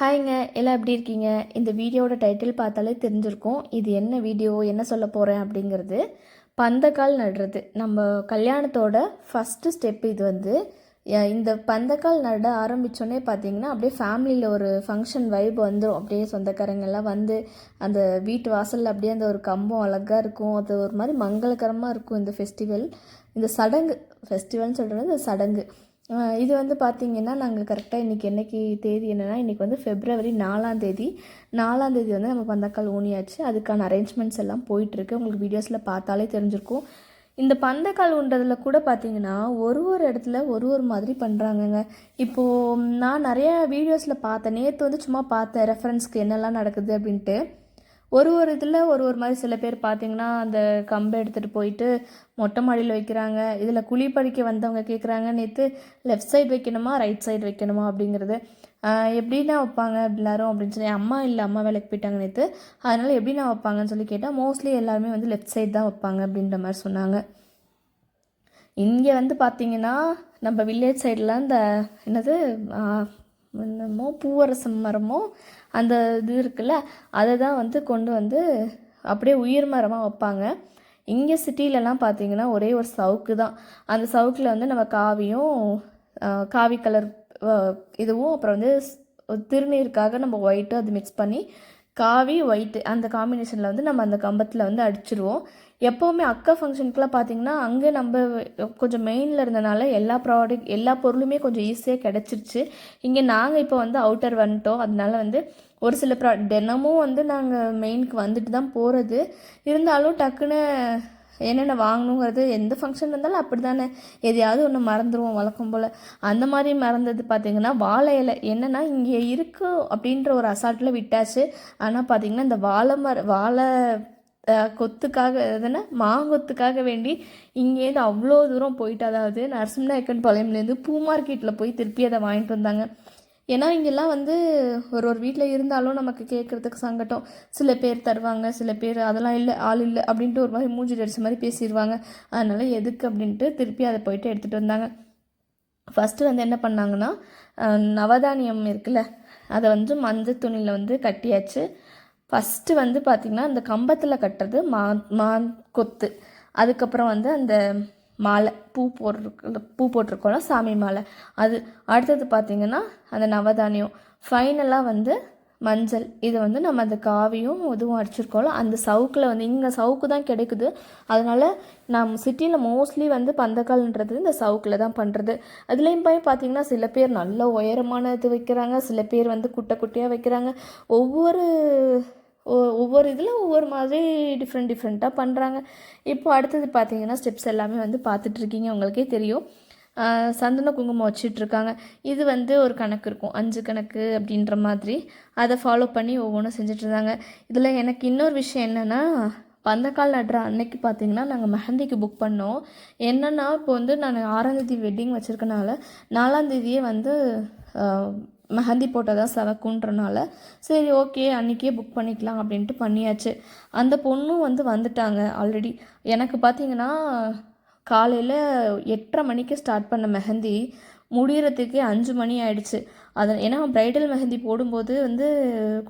ஹாய்ங்க, எல்லாம் எப்படி இருக்கீங்க? இந்த வீடியோட டைட்டில் பார்த்தாலே தெரிஞ்சிருக்கும். இது என்ன வீடியோ, என்ன சொல்ல போகிறேன் அப்படிங்கிறது. பந்தக்கால் நடுறது நம்ம கல்யாணத்தோட ஃபஸ்ட்டு ஸ்டெப் இது வந்து. இந்த பந்தக்கால் நட ஆரம்பித்தோன்னே பார்த்தீங்கன்னா அப்படியே ஃபேமிலியில் ஒரு ஃபங்க்ஷன் வைப் வந்துடும். அப்படியே சொந்தக்காரங்கெல்லாம் வந்து அந்த வீட்டு வாசலில் அப்படியே அந்த ஒரு கம்பம் அழகாக இருக்கும். அது ஒரு மாதிரி மங்களகரமாக இருக்கும் இந்த ஃபெஸ்டிவல். இந்த சடங்கு ஃபெஸ்டிவல்னு சொல்கிறது இந்த சடங்கு. இது வந்து பார்த்திங்கன்னா நாங்கள் கரெக்டாக இன்றைக்கி என்றைக்கு தேதி என்னென்னா இன்றைக்கி வந்து February 4 வந்து நம்ம பந்தக்கால் ஊனியாச்சு. அதுக்கான அரேஞ்ச்மெண்ட்ஸ் எல்லாம் போயிட்டுருக்கு. உங்களுக்கு வீடியோஸில் பார்த்தாலே தெரிஞ்சிருக்கும். இந்த பந்தக்கால் ஊன்றதில் கூட பார்த்திங்கன்னா ஒரு இடத்துல ஒரு மாதிரி பண்ணுறாங்கங்க. இப்போது நான் நிறைய வீடியோஸில் பார்த்தேன். நேற்று வந்து சும்மா பார்த்தேன் ரெஃபரன்ஸ்க்கு என்னெல்லாம் நடக்குது அப்படின்ட்டு. ஒரு இதில் ஒரு மாதிரி சில பேர் பார்த்திங்கன்னா அந்த கம்பை எடுத்துகிட்டு போயிட்டு மொட்டை மாடியில் வைக்கிறாங்க. இதில் குழி பறிக்க வந்தவங்க கேட்குறாங்க, நேற்று லெஃப்ட் சைடு வைக்கணுமா ரைட் சைடு வைக்கணுமா அப்படிங்கிறது. எப்படின்னா வைப்பாங்க எல்லாரும் அப்படின்னு சொல்லி, அம்மா வேலைக்கு போயிட்டாங்க நேற்று, அதனால் எப்படின்னா வைப்பாங்கன்னு சொல்லி கேட்டால் மோஸ்ட்லி எல்லாருமே வந்து லெஃப்ட் சைடு தான் வைப்பாங்க அப்படின்ற மாதிரி சொன்னாங்க. இங்கே வந்து பார்த்திங்கன்னா நம்ம வில்லேஜ் சைடெலாம் இந்த என்னது என்னமோ பூவரசம் மரமோ அந்த இது இருக்குல்ல, அதை தான் வந்து கொண்டு வந்து அப்படியே உயிர் மரமாக வைப்பாங்க. இங்கே சிட்டிலலாம் பார்த்திங்கன்னா ஒரே ஒரு சவுக்கு தான். அந்த சவுக்கில் வந்து நம்ம காவி கலர் இதுவும் அப்புறம் வந்து திருநீருக்காக நம்ம ஒயிட்டு அது மிக்ஸ் பண்ணி காவி ஒயிட்டு அந்த காம்பினேஷனில் வந்து நம்ம அந்த கம்பத்தில் வந்து அடிச்சிருவோம். எப்போவுமே அக்கா ஃபங்க்ஷனுக்குலாம் பார்த்திங்கன்னா அங்கே நம்ம கொஞ்சம் மெயினில் இருந்தனால எல்லா பொருளுமே கொஞ்சம் ஈஸியாக கிடச்சிருச்சு. இங்கே நாங்கள் இப்போ வந்து அவுட்டர் வந்துட்டோம். அதனால வந்து ஒரு சில தினமும் வந்து நாங்கள் மெயினுக்கு வந்துட்டு தான் போகிறது. இருந்தாலும் டக்குன்னு என்னென்ன வாங்கணுங்கிறது எந்த ஃபங்க்ஷன் இருந்தாலும் அப்படி தானே, எதையாவது ஒன்று மறந்துடுவோம் வழக்கம் போல். அந்த மாதிரி மறந்தது பார்த்திங்கன்னா வாழை இலை. என்னென்னா இங்கே இருக்குது அப்படின்ற ஒரு அசால்ட்டில் விட்டாச்சு. ஆனால் பார்த்திங்கன்னா இந்த வாழை கொத்துக்காக எதுனா மாங்கொத்துக்காக வேண்டி இங்கேருந்து அவ்வளோ தூரம் போயிட்டு, அதாவது நரசிம்மநாயக்கன் பாளையம்லேருந்து பூ மார்க்கெட்டில் போய் திருப்பி அதை வாங்கிட்டு வந்தாங்க. ஏன்னா இங்கெல்லாம் வந்து ஒரு வீட்டில் இருந்தாலும் நமக்கு கேட்குறதுக்கு சங்கடம். சில பேர் தருவாங்க, சில பேர் அதெல்லாம் இல்லை ஆள் இல்லை அப்படின்ட்டு ஒரு மாதிரி மூஞ்சி அடிச்ச மாதிரி பேசிடுவாங்க. அதனால் எதுக்கு அப்படின்ட்டு திருப்பி அதை போயிட்டு எடுத்துகிட்டு வந்தாங்க. ஃபஸ்ட்டு வந்து என்ன பண்ணாங்கன்னா நவதானியம் இருக்குல்ல, அதை வந்து மஞ்சள் துணியில் வந்து கட்டியாச்சு. ஃபஸ்ட்டு வந்து பார்த்திங்கன்னா அந்த கம்பத்தில் கட்டுறது கொத்து. அதுக்கப்புறம் வந்து அந்த மாலை பூ போட்டிருக்கோம்ல சாமி மாலை, அது. அடுத்தது பார்த்திங்கன்னா அந்த நவதானியம். ஃபைனலாக வந்து மஞ்சள். இதை வந்து நம்ம அந்த காவியும் இதுவும் அடிச்சிருக்கோம்ல அந்த சவுக்கில் வந்து இங்கே சவுக்கு தான் கிடைக்குது. அதனால் நம்ம சிட்டியில் மோஸ்ட்லி வந்து பந்தக்கால்ன்றது இந்த சவுக்கில் தான் பண்ணுறது. அதுலேயும் போய் பார்த்திங்கன்னா சில பேர் நல்ல உயரமான இது வைக்கிறாங்க, சில பேர் வந்து குட்டையாக வைக்கிறாங்க. ஒவ்வொரு இதில் ஒவ்வொரு மாதிரி டிஃப்ரெண்ட்டாக பண்ணுறாங்க. இப்போ அடுத்தது பார்த்திங்கன்னா ஸ்டெப்ஸ் எல்லாமே வந்து பார்த்துட்ருக்கீங்க, உங்களுக்கே தெரியும். சந்தன குங்குமம் வச்சிட்ருக்காங்க. இது வந்து ஒரு கணக்கு இருக்கும், 5 கணக்கு அப்படின்ற மாதிரி. அதை ஃபாலோ பண்ணி ஒவ்வொன்றும் செஞ்சிட்ருந்தாங்க. இதில் எனக்கு இன்னொரு விஷயம் என்னென்னா, பந்தக்கால் நடுற அன்னைக்கு பார்த்திங்கன்னா நாங்கள் மெஹந்திக்கு புக் பண்ணோம். என்னென்னா இப்போ வந்து நான் 6ஆம் தேதி வெட்டிங் வச்சுருக்கனால 4ஆம் தேதியே வந்து மெஹந்தி போட்டால் தான் செவக்குன்றனால சரி ஓகே அன்றைக்கே புக் பண்ணிக்கலாம் அப்படின்ட்டு பண்ணியாச்சு. அந்த பொண்ணும் வந்து வந்துட்டாங்க ஆல்ரெடி. எனக்கு பார்த்திங்கன்னா காலையில் 8:30 மணிக்கு ஸ்டார்ட் பண்ண மெஹந்தி முடிகிறதுக்கே 5 மணி ஆகிடுச்சு. ஏன்னா ப்ரைடல் மெஹந்தி போடும்போது வந்து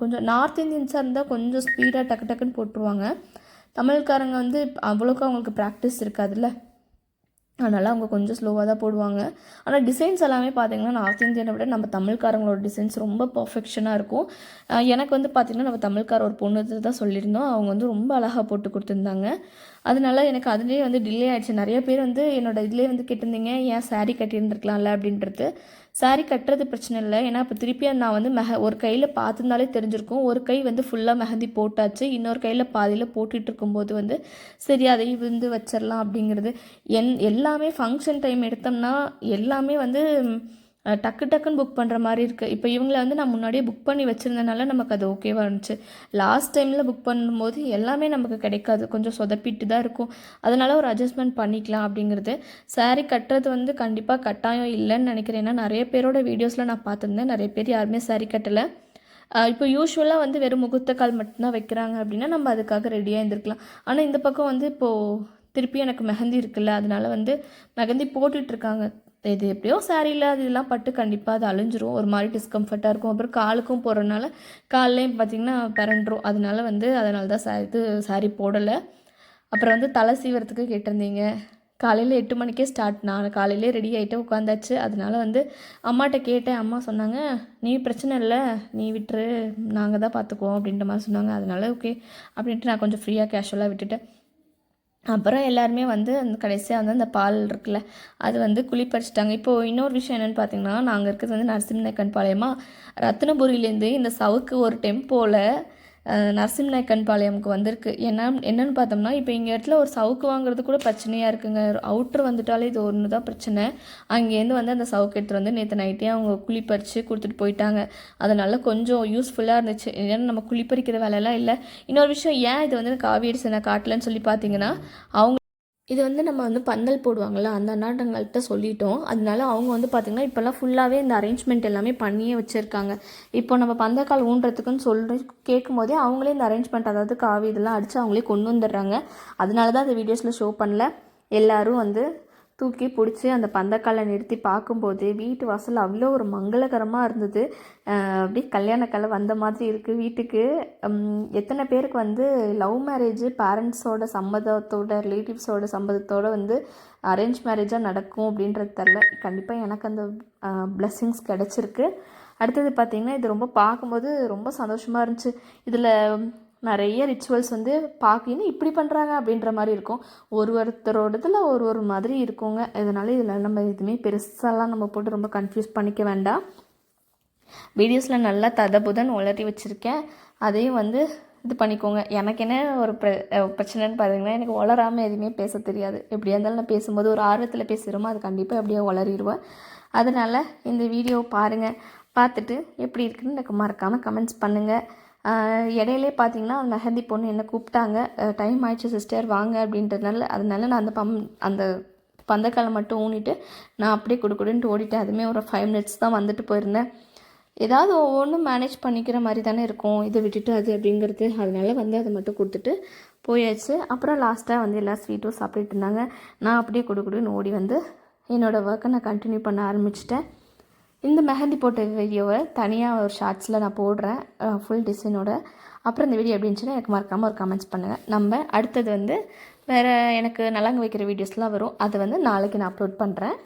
கொஞ்சம் நார்த் இந்தியன்ஸாக இருந்தால் கொஞ்சம் ஸ்பீடாக டக்குன்னு போட்டுருவாங்க. தமிழ்காரங்க வந்து அவ்வளோக்கா அவங்களுக்கு ப்ராக்டிஸ் இருக்காதுல்ல, அதனால் அவங்க கொஞ்சம் ஸ்லோவாக தான் போடுவாங்க. ஆனால் டிசைன்ஸ் எல்லாமே பார்த்திங்கன்னா நார்த் இந்தியனை விட நம்ம தமிழ்காரங்களோட டிசைன்ஸ் ரொம்ப பர்ஃபெக்ஷனாக இருக்கும். எனக்கு வந்து பார்த்திங்கன்னா நம்ம தமிழ்கார ஒரு பொண்ணு தான் சொல்லியிருந்தோம், அவங்க வந்து ரொம்ப அழகாக போட்டு கொடுத்துருந்தாங்க. அதனால எனக்கு அதுலேயே வந்து டிலே ஆகிடுச்சு. நிறைய பேர் வந்து என்னோடய இதிலே வந்து கேட்டிருந்தீங்க, ஏன் சாரீ கட்டியிருந்துருக்கலாம்ல அப்படின்றது. சாரீ கட்டுறது பிரச்சனை இல்லை, ஏன்னா இப்போ திருப்பி நான் வந்து ஒரு கையில் பார்த்துருந்தாலே தெரிஞ்சிருக்கும். ஒரு கை வந்து ஃபுல்லாக மெஹந்தி போட்டாச்சு, இன்னொரு கையில் பாதியில் போட்டுட்டு இருக்கும்போது வந்து சரி அதை வந்து வச்சிடலாம் அப்படிங்கிறது. எல்லாமே ஃபங்க்ஷன் டைம் எடுத்தோம்னா எல்லாமே வந்து டக்குன்னு புக் பண்ணுற மாதிரி இருக்குது. இப்போ இவங்கள வந்து நான் முன்னாடியே புக் பண்ணி வச்சுருந்தனால நமக்கு அது ஓகேவாக இருந்துச்சு. லாஸ்ட் டைமில் புக் பண்ணும்போது எல்லாமே நமக்கு கிடைக்காது, கொஞ்சம் சொதப்பிட்டு தான் இருக்கும். அதனால் ஒரு அட்ஜஸ்ட்மெண்ட் பண்ணிக்கலாம் அப்படிங்கிறது. சாரீ கட்டுறது வந்து கண்டிப்பாக கட்டாயம் இல்லைன்னு நினைக்கிறேன். ஏன்னா நிறைய பேரோட வீடியோஸில் நான் பார்த்துருந்தேன், நிறைய பேர் யாருமே சாரீ கட்டலை. இப்போ யூஸ்வலாக வந்து வெறும் முகூர்த்தக்கால் மட்டும்தான் வைக்கிறாங்க அப்படின்னா நம்ம அதுக்காக ரெடியாக இருந்திருக்கலாம். ஆனால் இந்த பக்கம் வந்து இப்போது திருப்பி எனக்கு மெஹந்தி இருக்குல்ல, அதனால வந்து மெஹந்தி போட்டுட்ருக்காங்க. இது எப்படியோ சாரியில் அது இதெல்லாம் பட்டு கண்டிப்பாக அது அழிஞ்சிரும், ஒரு மாதிரி டிஸ்கம்ஃபர்ட்டாக இருக்கும். அப்புறம் காலுக்கும் போடுறதுனால கால்லையும் பார்த்திங்கன்னா பிறண்டுரும். அதனால தான் சாரி போடலை. அப்புறம் வந்து தலை சீவரத்துக்கு கேட்டிருந்தீங்க. காலையில் 8 மணிக்கே நான் காலையிலே ரெடி ஆகிட்டு உட்காந்தாச்சு. அதனால வந்து அம்மாட்ட கேட்டேன். அம்மா சொன்னாங்க, நீ பிரச்சனை இல்லை, நீ விட்டுரு, நாங்கள் தான் பார்த்துக்குவோம் அப்படின்ற மாதிரி சொன்னாங்க. அதனால ஓகே அப்படின்ட்டு நான் கொஞ்சம் ஃப்ரீயாக கேஷுவலாக விட்டுட்டேன். அப்புறம் எல்லாருமே வந்து அந்த கடைசியாக வந்து அந்த பால் இருக்குல்ல, அது வந்து குளிப்பறிச்சிட்டாங்க. இப்போது இன்னொரு விஷயம் என்னென்னு பார்த்தீங்கன்னா, நாங்கள் இருக்கிறது வந்து நரசிம்மநாயக்கன் பாளையமா, ரத்தினபுரியிலேருந்து இந்த சவுக்கு ஒரு டெம்போவில் நரசிம்மநாயக்கன் பாளையமுக்கு வந்திருக்கு. என்னென்னு பார்த்தோம்னா, இப்போ இங்கே இடத்துல ஒரு சவுக்கு வாங்குறது கூட பிரச்சனையாக இருக்குங்க. அவுட்ரு வந்துட்டாலே இது ஒன்று தான் பிரச்சனை. அங்கேருந்து வந்து அந்த சவுக்கு எடுத்துகிட்டு வந்து நேற்று நைட்டே அவங்க குளிப்பறித்து கொடுத்துட்டு போயிட்டாங்க. அதனால் கொஞ்சம் யூஸ்ஃபுல்லாக இருந்துச்சு. ஏன்னா நம்ம குளிப்பறிக்கிற வேலையெல்லாம் இல்லை. இன்னொரு விஷயம், ஏன் இது வந்து காவியடிச்சு நான் காட்டலன்னு சொல்லி பார்த்தீங்கன்னா, அவங்க இது வந்து நம்ம வந்து பந்தல் போடுவாங்கள்ல, அந்த அண்ணாட்டங்கள்கிட்ட சொல்லிட்டோம். அதனால அவங்க வந்து பார்த்திங்கன்னா இப்போல்லாம் ஃபுல்லாகவே இந்த அரேஞ்ச்மெண்ட் எல்லாமே பண்ணியே வச்சுருக்காங்க. இப்போ நம்ம பந்தக்கால் ஊன்றதுக்குன்னு கேட்கும் போதே அவங்களே இந்த அரேஞ்ச்மெண்ட், அதாவது காவி இதெல்லாம் அடித்து அவங்களே கொண்டு வந்துடுறாங்க. அதனால தான் அந்த வீடியோஸில் ஷோ பண்ணல. எல்லோரும் வந்து தூக்கி பிடிச்சி அந்த பந்தக்காலை நிறுத்தி பார்க்கும்போது வீட்டு வாசல் அவ்வளோ ஒரு மங்களகரமாக இருந்தது. அப்படி கல்யாணக்காலை வந்த மாதிரி இருக்குது வீட்டுக்கு. எத்தனை பேருக்கு வந்து லவ் மேரேஜ் பேரண்ட்ஸோட சம்மதத்தோட, ரிலேட்டிவ்ஸோட சம்மதத்தோடு வந்து அரேஞ்ச் மேரேஜாக நடக்கும் அப்படின்றது தெரில. கண்டிப்பாக எனக்கு அந்த பிளெஸ்ஸிங்ஸ் கிடச்சிருக்கு. அடுத்தது பார்த்திங்கன்னா, இது ரொம்ப பார்க்கும்போது ரொம்ப சந்தோஷமாக இருந்துச்சு. இதில் நிறைய ரிச்சுவல்ஸ் வந்து பார்க்கணும் இப்படி பண்ணுறாங்க அப்படின்ற மாதிரி இருக்கும். ஒருத்தரோட இதில் ஒரு மாதிரி இருக்குங்க. இதனால் இதில் நம்ம எதுவுமே பெருசாலாம் நம்ம போட்டு ரொம்ப கன்ஃபியூஸ் பண்ணிக்க வேண்டாம். வீடியோஸில் நல்லா ததபுதன் உளறி வச்சுருக்கேன். அதையும் வந்து இது பண்ணிக்கோங்க. எனக்கு என்ன ஒரு பிரச்சனைன்னு பார்த்தீங்கன்னா, எனக்கு உளராமல் எதுவுமே பேச தெரியாது. எப்படியா இருந்தாலும் நான் பேசும்போது ஒரு ஆர்வத்தில் பேசுகிறோமோ அது கண்டிப்பாக அப்படியே உளறிடுவேன். அதனால் இந்த வீடியோ பாருங்கள். பார்த்துட்டு எப்படி இருக்குன்னு எனக்கு மறக்காமல் கமெண்ட்ஸ் பண்ணுங்கள். இடையிலே பார்த்தீங்கன்னா மெஹந்தி பொண்ணு என்னை கூப்பிட்டாங்க. டைம் ஆயிடுச்சு சிஸ்டர் வாங்க அப்படின்றதுனால, நான் அந்த பந்தக்காலை மட்டும் ஊனிட்டு நான் அப்படியே குடுக்குடுன்ட்டு ஓடிட்டேன். அதுவுமே ஒரு 5 minutes தான் வந்துட்டு போயிருந்தேன். ஏதாவது ஒவ்வொன்றும் மேனேஜ் பண்ணிக்கிற மாதிரி தானே இருக்கும், இதை விட்டுட்டு அது அப்படிங்கிறது. அதனால வந்து அதை மட்டும் கொடுத்துட்டு போயாச்சு. அப்புறம் லாஸ்ட்டாக வந்து எல்லா ஸ்வீட்டும் சாப்பிட்டுட்டு இருந்தாங்க. நான் அப்படியே குடுக்குடுன்னு ஓடி வந்து என்னோடய ஒர்க்கை நான் கண்டினியூ பண்ண ஆரம்பிச்சிட்டேன். இந்த மெஹந்தி போட்ட வீடியோவை தனியாக ஒரு ஷார்ட்ஸில் நான் போடுறேன், ஃபுல் டிசைனோட. அப்புறம் இந்த வீடியோ எப்படி இருந்துச்சுன்னா எனக்கு மறக்காமல் ஒரு கமெண்ட்ஸ் பண்ணுங்கள். நம்ம அடுத்தது வந்து வேறு எனக்கு நலங்கு வைக்கிற வீடியோஸ்லாம் வரும், அதை வந்து நாளைக்கு நான் அப்லோட் பண்ணுறேன்.